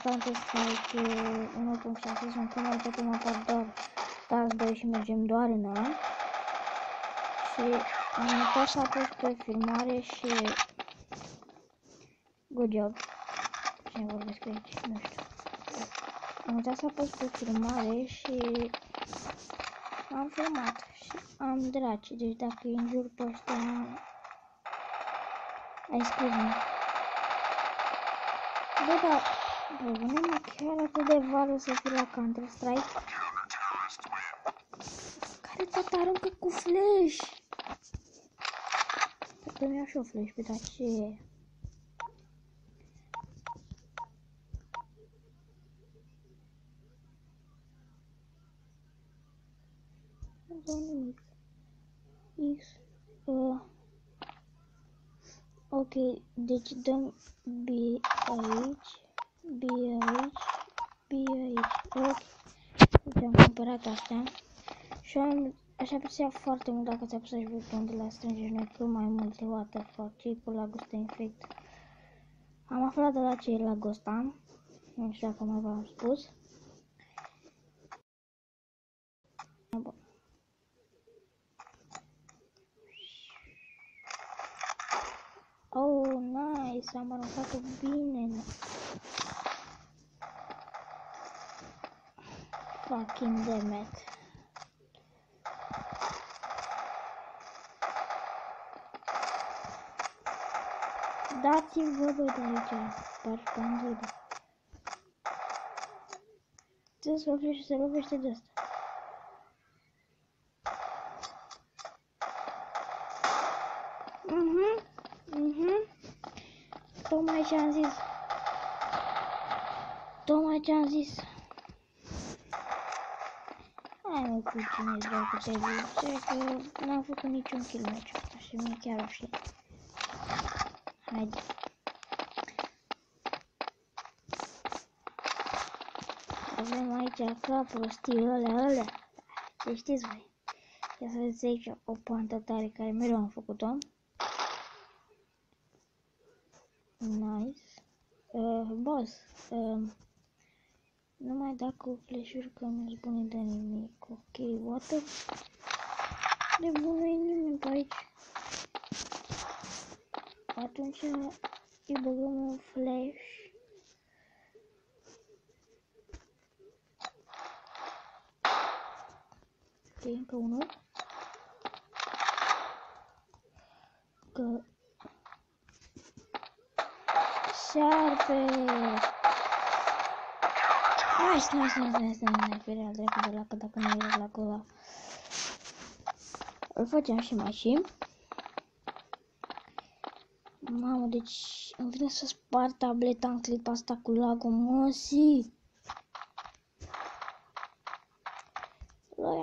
Counter-Strike 1.6 sunt prima dată pe mapa doar Stars 2 și mergem doar în ăla. Și am uitat să apăs pe filmare și... Good job. Cine vorbesc aici? Nu știu. Am uitat să apăs pe filmare și... am filmat și am draci, deci dacă îi înjur pe ăștia... ai scris-mi. Bă, dar... bă, nu mă chiar atât de vală să fii la Counter-Strike? Care tot aruncă cu flash? Că mi-au și o flash, pe dar ce e? Nu dau nimic. X. Ok, deci dăm B aici, B aici, B aici. Ok. Deci am cumpărat astea. Și aș aprecia foarte mult dacă ți-a pus și butonul de la strângeri noi cât mai multe. What the fuck, ce-i cu lagul ăsta infect? Am aflat de la ce e lagul ăsta. Nu știu dacă mai v-am spus. Oh, nice, am aruncat-o bine. Fucking damn it. Dați-vă bă de aici, parcă am ghidă. Trebuie să lovește și se lovește de asta. Tocmai ce-am zis. Tocmai ce-am zis. Hai mă cu cine dracu te zice că n-am făcut niciun kill meciul ăsta și mi-e chiar rușine. Haide. Avem aici ca prostii alea. Ce știți voi? Ia să vedeți aici o pantă tare care mereu am făcut-o. Nice. Boss. Nu mai da cu flash-uri că nu-ți bune de nimic. Ok, what the... de bun nu e nimeni pe aici. Atunci îi băgăm un flash. Ok, încă unul. Că... șarpe! Nice, fereal dracu de lacă, dacă nu e lacul ăla. Îl facem și mai și. Mamă, deci îmi vine să spar tableta în clipa asta cu lagul, mă, si! Nu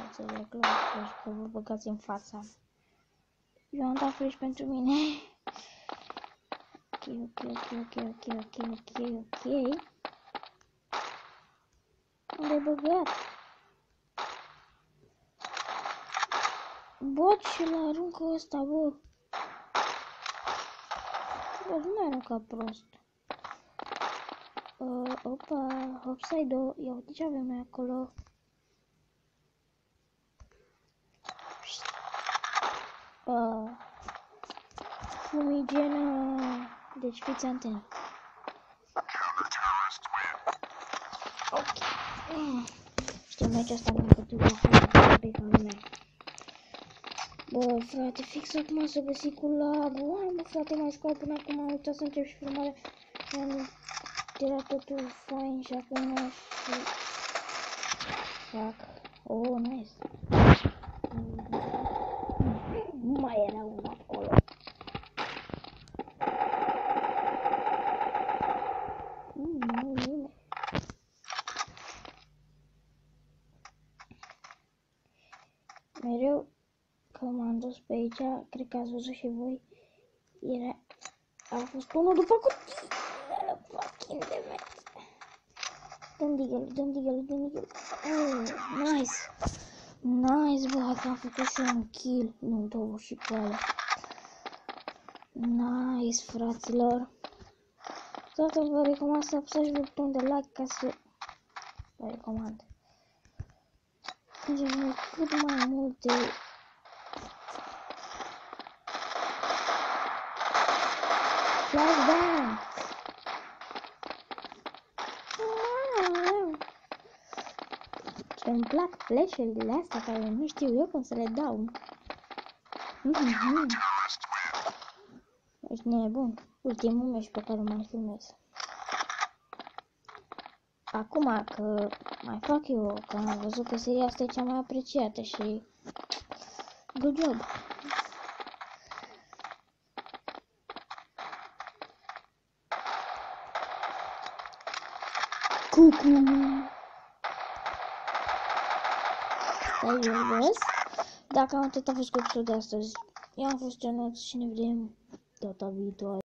înțeleg, că vă băgați în fața. Eu am dat flash pentru mine. Ok. Unde-ai băgat? Bă, ce-l aruncă ăsta, bă? Bă, nu arunca prost. Opa, upside-o. Ia uite ce avem noi acolo. Fumigenă. Deci fiți antenă. Ok. Știu, meciul ăsta mi-am făcut pe lumea. Bă, frate, fix acum s-a găsit cu lagul. Hai, mă, frate, mai scot până acum. Am uitat să încep și filmarea. Am tirat totul fain și acum și... Fuck. Oh, nice. Mai era unul acolo. Mereu că m-am dus pe aici, cred că ați văzut și voi, a fost unul după cutie. Fucking damn it. Dăm digel. Nice, bă, că am făcut și un kill. Nu, două și pe alea. Nice, fraților. Tot vă recomand să apăsați butonul de like ca să vă recomand. Ajungem cât mai multe flashbang. Ce-mi plac flash-urile astea care nu știu eu cum să le dau. Ești nebun. Ultimul meci pe care mai filmez. Acum că mai fac eu, că am văzut că seria asta e cea mai apreciată și good job. Cucu. Stai jos. Dacă am atât a fost cu episodul de astăzi. Eu am fost Ionuț și ne vedem data viitoare.